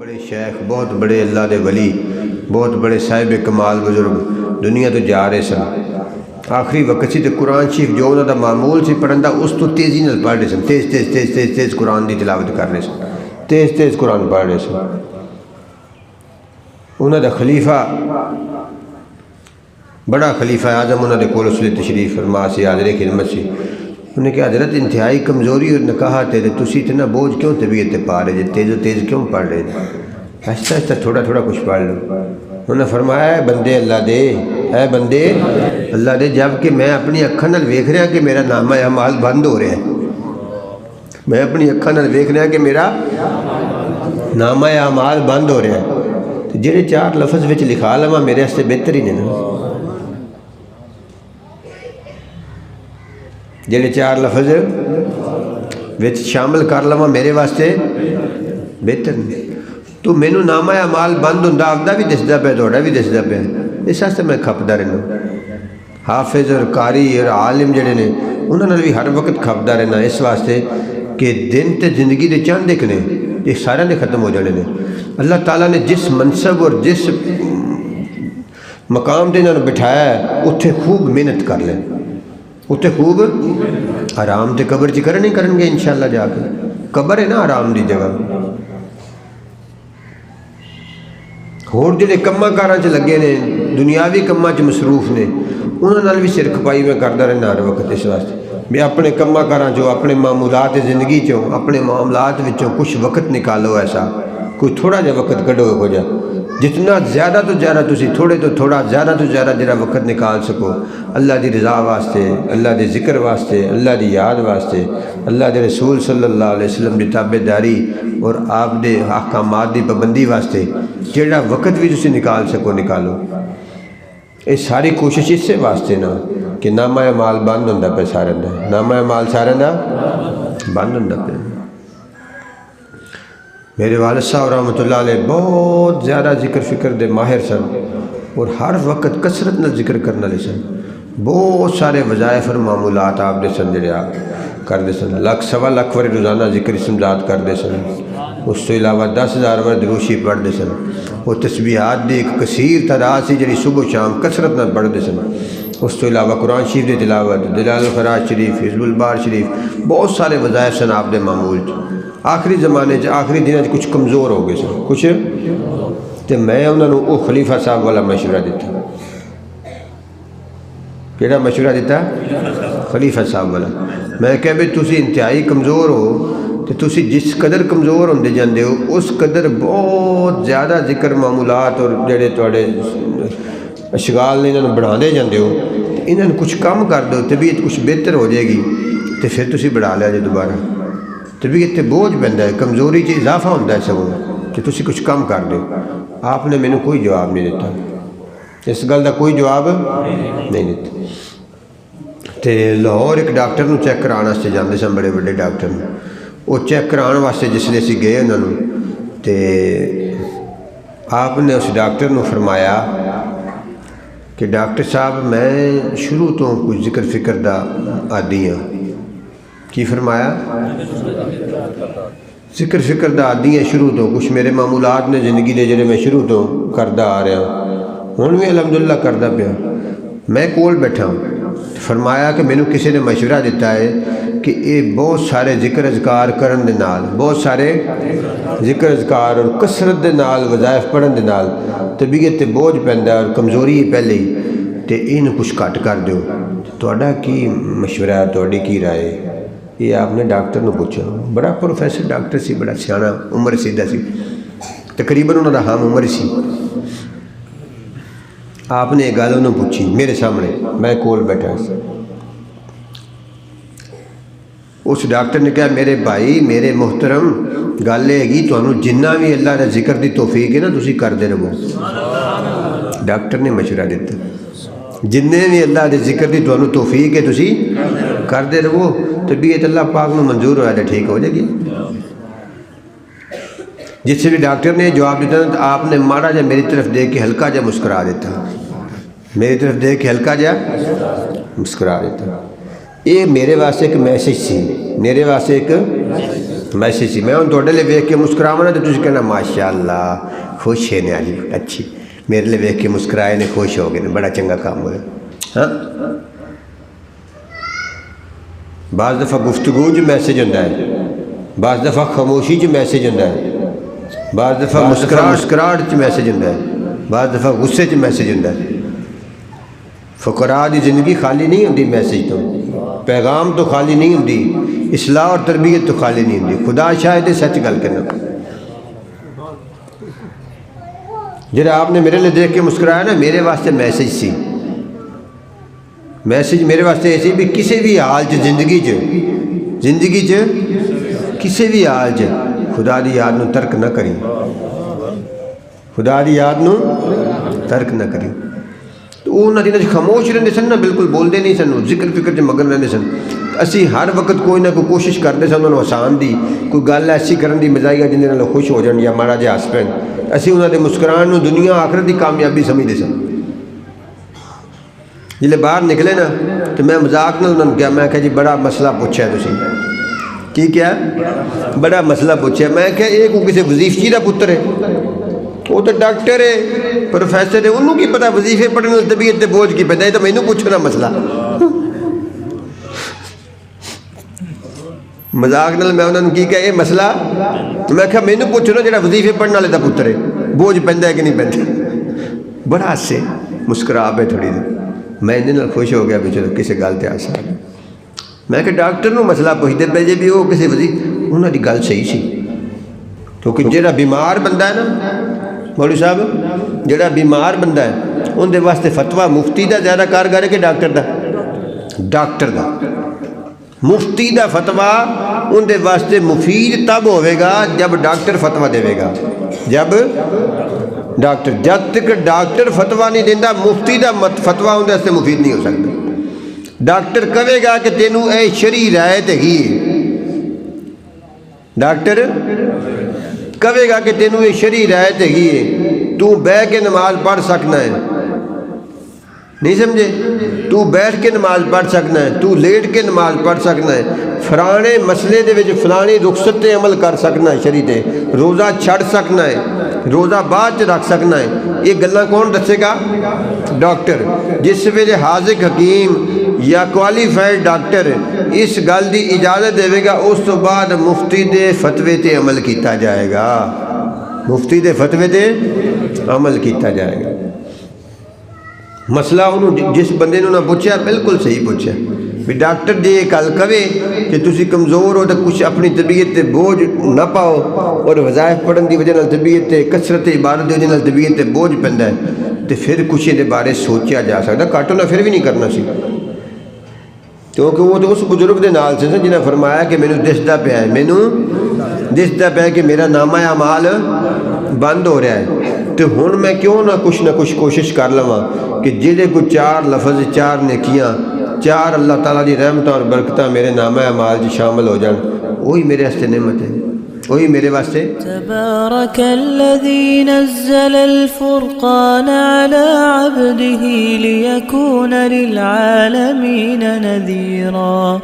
بڑے شیخ، بہت بڑے اللہ دے ولی، بہت بڑے صاحب کمال بزرگ دنیا تو جا رہے سن۔ آخری وقت سی تو قرآن شریف جو انہوں دا معمول سی پڑھن دا اس تو تیزی نال پڑھ رہے سن، تیز قرآن دی تلاوت کر رہے سن، تیز قرآن پڑھ رہے سن۔ انہوں دا خلیفہ بڑا خلیفہ اعظم انہوں نے کول اس لیے تشریف فرما سی، حاضر خدمت سی۔ انہوں نے کہا حضرت انتہائی کمزوری اور نکاحت ہے، تسی اتنا بوجھ کیوں طبیعت تے پا رہے جے، تیز کیوں پڑھ رہے جے، آہستہ آہستہ تھوڑا کچھ پڑھ لو۔ انہوں نے فرمایا اے بندے اللہ دے، اے بندے اللہ دے، جب کہ میں اپنی اکھاں نال ویکھ رہا کہ میرا نامہ اعمال بند ہو رہا ہے، میں اپنی اکھاں نال ویکھ رہا کہ میرا نامہ اعمال بند ہو رہا ہے، تو جڑے 4 لفظ وچ لکھا لواں میرے واسطے بہتر ہی نہیں نا، جڑے 4 لفظ وچ شامل کر لواں میرے واسطے بہتر نہیں۔ تو مینوں نامہ اعمال بند ہوندا آپدا بھی دسدا پیا، تہاڈا بھی دسدا پیا، اس واسطے میں کھپدا رہنا۔ حافظ اور قاری اور عالم جڑے نے انہاں نال بھی ہر وقت کھپدا رہنا، اس واسطے کہ دن تے زندگی دے چند ایک نے، یہ سارے نے ختم ہو جانے نے۔ اللہ تعالیٰ نے جس منصب اور جس مقام تے انہاں نوں بٹھایا ہے اتھے خوب محنت کر لیں، اتھے خوب آرام تے قبر چ کرن گے انشاءاللہ، جا کے قبر ہے نا آرام دی جگہ۔ ہور جڑے کماں کاراں چ لگے نے، دنیاوی کماں چ مصروف نے، انہاں نال بھی سر کھپائی میں کردا رہنا ہر وقت، اس واسطے بھی اپنے کماں کاراں چوں، اپنے معمولات زندگی چوں، اپنے معاملات وچوں کچھ وقت نکالو، ایسا کوئی تھوڑا جا وقت کڈو، ہو جا جتنا زیادہ تو زیادہ تسی تھوڑے تو تھوڑا، زیادہ تو زیادہ جڑا وقت نکال سکو اللہ دی رضا واسطے، اللہ دے ذکر واسطے، اللہ دی یاد واسطے، اللہ دے رسول صلی اللہ علیہ وسلم دی تابع داری اور آپ دے احکامات دی پابندی واسطے جڑا وقت بھی تسی نکال سکو نکالو۔ یہ ساری کوشش اس سے واسطے نا کہ نامہ اعمال بند ہوندا پیا سارے دا، نامہ اعمال سارے دا بند ہوندا پیا۔ میرے والد صاحب رحمۃ اللہ علیہ بہت زیادہ ذکر فکر دے ماہر سن اور ہر وقت کثرت نال ذکر کرنے والے سن، بہت سارے وظائف اور معمولات آپ دے سن جڑے آپ کرتے سن، 1.25 واری روزانہ ذکر اسم ذات کرتے سن، اس تو علاوہ 10,000 وار درود شریف پڑھتے سن، وہ تسبیحات دی ایک کثیر تعداد سی جڑی صبح و شام کثرت نال پڑھتے سن، اس تو علاوہ قرآن شریف دی تلاوت، دلال الخراج شریف، حزب البار شریف، بہت سارے وظائف سن آپ دے معمول چ۔ آخری زمانے آخری دنوں کچھ کمزور ہو گئے سن کچھ، تو میں انہوں نے وہ خلیفہ صاحب والا مشورہ دیتا۔ کیڑا مشورہ دیتا؟ خلیفہ صاحب والا۔ میں کہا بھی تسی انتہائی کمزور ہو، تو تسی جس قدر کمزور ہوندے جاندے ہو اس قدر بہت زیادہ ذکر معمولات اور جڑے تواڈے اشغال نے انہوں بڑھاندے جاندے ہو، انہوں کچھ کم کر دو، طبیعت کچھ بہتر ہو جائے گی، تو پھر تسی بڑھا لیا جے دوبارہ۔ طبیعت تے بوجھ پیندا ہے، کمزوری چ اضافہ ہوتا ہے سگوں، کہ تسی کچھ کم کر دو۔ آپ نے مینوں کوئی جواب نہیں دیتا، اس گل کا کوئی جواب نہیں دیتا۔ تے لاہور ایک ڈاکٹر نو چیک کرانے واسطے جاندے سن، بڑے بڑے ڈاکٹر نو، وہ چیک کرانے واسطے جس لیے اسی گئے انہوں تے آپ نے اس ڈاکٹر نو فرمایا کہ ڈاکٹر صاحب میں شروع تو کچھ ذکر فکر دا عادی ہاں۔ کی فرمایا؟ ذکر فکر دا عادی ہیں شروع تو، کچھ میرے معمولات نے زندگی دے جڑے میں شروع تو کردہ آ رہا ہوں بھی الحمدللہ کردہ پیا۔ میں کول بیٹھا ہوں، فرمایا کہ مینوں کسی نے مشورہ دیتا ہے کہ یہ بہت سارے ذکر اذکار کرن دے نال، بہت سارے ذکر اذکار اور کثرت دے نال وظائف پڑھن دے نال طبیعت تے بوجھ پیندا ہے اور کمزوری پہلے ہی، تے اینوں کچھ کٹ کر دیو۔ تہاڈا کی مشورہ ہے، تہاڈی کی رائے؟ یہ آپ نے ڈاکٹر نو پوچھا، بڑا پروفیسر ڈاکٹر سی، بڑا سیاںا عمر سیدھا سی، تقریباً انہوں دا ہم عمر سی۔ آپ نے ایک گل انہوں پوچھی میرے سامنے، میں کول بیٹھا سی۔ اس ڈاکٹر نے کہا میرے بھائی میرے محترم گل یہ ہے تمہیں جنہ بھی اللہ کا ذکر دی توفیق ہے نا تسی کرتے رہو۔ ڈاکٹر نے مشورہ دیتا جن بھی اللہ کے ذکر دی تمہیں توفیق ہے تسی کرتے رہو، طبیعت اللہ پاک نو منظور ہوا تو ٹھیک ہو جائے گی۔ جس سے بھی ڈاکٹر نے جواب دیتا تو آپ نے ماڑا جا میری طرف دیکھ کے ہلکا جا مسکرا دیتا، میری طرف دیکھ کے ہلکا جا مسکرا دیتا۔ یہ میرے واسطے ایک میسیج سی، میرے واسطے ایک میسج سی میں ہوں تھوڑے لیے ویکھ کے مسکراواں نا تو تسی کہنا ماشاء اللہ خوش ہے نیالی اچھی میرے لیے ویکھ کے مسکرائے نے خوش ہو گئے نے بڑا چنگا کام ہویا ہاں بعض دفعہ گفتگو جو میسج ہوتا ہے بعض دفعہ خاموشی جو میسج ہوتا ہے بعض دفعہ مسکراہٹ چ میسج ہوتا ہے بعض دفعہ غصے چ میسج ہوتا ہے فقراء دی زندگی خالی نہیں ہوتی میسج تو پیغام تو خالی نہیں ہوتی اصلاح اور تربیت تو خالی نہیں ہوتی خدا شاہد سچ گل کرنا جڑا آپ نے میرے لیے دیکھ کے مسکرایا نا میرے واسطے میسج سی میسج میرے واسطے ایسی بھی کسی بھی حال چ زندگی چ کسی بھی حال چ خدا دی یاد نو ترک نہ کری خدا دی یاد نو ترک نہ کری تو وہ انہاں دنوں خاموش رہندے سن نا بالکل بولدے نہیں سن ذکر فکر چ مگن رہندے سن اسی ہر وقت کوئی نہ کوئی کوشش کرتے سن انہوں نے آسان دی کوئی گل ایسی کرن دی مزاحیہ جن نال خوش ہو جان یا ماڑا جہا ہس پین اسی انہوں نے مسکران نو دنیا آخرت دی کامیابی سمجھدے سن جلے باہر نکلے نا تو میں مذاق نہ انہوں نے کیا میں کہا جی بڑا مسئلہ پوچھا ہے تسی کی کیا بڑا مسئلہ پوچھا میں کہا ایک وہ کسی وظیفچی دا پتر ہے وہ تو ڈاکٹر ہے پروفیسر ہے انہوں کی پتہ وظیفے پڑھنے والی طبیعت تے بوجھ کی پتہ ہے تو مینوں پوچھنا مسئلہ مذاق نال میں انہوں نے کی کہا یہ مسئلہ میں کہا مینوں پوچھنا جڑا وظیفے پڑھنے والے دا پتر ہے بوجھ پیندا ہے کہ نہیں پیندا بڑا ہسے مسکرا پہ تھوڑی دیر میں انہوں نے خوش ہو گیا بھی چلو کسی گل تے آسا میں کہ ڈاکٹر نو مسئلہ پوچھتے پہ جی بھی وہ کسی انہوں دی گل صحیح سی کیونکہ جڑا بیمار بندہ ہے نا مولوی صاحب جڑا بیمار بندہ ہے ان دے واسطے فتویٰ مفتی دا زیادہ کارگر ہے کہ ڈاکٹر دا مفتی دا فتویٰ ان دے واسطے مفید تب ہوئے گا جب ڈاکٹر فتویٰ دے گا جب تک ڈاکٹر فتویٰ نہیں دینا مفتی دا فتویٰ ان دے واسطے مفید نہیں ہو سکتا ڈاکٹر کہے گا کہ تینوں اے شرعی رائے تے ہی ڈاکٹر کہے گا کہ تینوں اے شرعی رائے تے ہی تو بیٹھ کے نماز پڑھ سکنا ہے نہیں سمجھے تو بیٹھ کے نماز پڑھ سکنا ہے تو لیٹ کے نماز پڑھ سکنا ہے فلانے مسئلے دے وچ فلانی رخصت تے عمل کر سکنا ہے شریع تے روزہ چھڑ سکنا ہے روزہ بعد رکھ سکنا ہے یہ گلاں کون دسے گا ڈاکٹر جس ویلے حاذق حکیم یا کوالیفائڈ ڈاکٹر اس گل دی اجازت دے گا اس تو بعد مفتی دے فتوے تے عمل کیتا جائے گا مفتی دے فتوے تے عمل کیتا جائے گا مسئلہ انہوں جس بندے نے پوچھا بالکل صحیح پوچھا بھی ڈاکٹر جی یہ گل کہے کہ تسی کمزور ہو تو کچھ اپنی طبیعت تے بوجھ نہ پاؤ اور وظائف پڑھن دی وجہ نال طبیعت تے کثرت عبادت دی وجہ نال طبیعت تے بوجھ پیندا ہے تو پھر کچھ یہ بارے سوچیا جا سکتا کاٹو نہ پھر بھی نہیں کرنا سی کیونکہ وہ تو اس بزرگ دے نال سے جنہیں فرمایا کہ مینوں دسدا پیا کہ میرا نامہ اعمال بند ہو رہا ہے تو ہن میں کیوں نہ کچھ کوشش کر لواں کہ جہے کو 4 لفظ 4 نیکیاں 4 اللہ تعالیٰ دی رحمتاں اور برکتاں میرے نامہ اعمال جی شامل ہو جان وہی میرے واسطے نعمت ہے وہی میرے واسطے تبارک الذی نزل الفرقان على عبده ليكون للعالمین نذیرا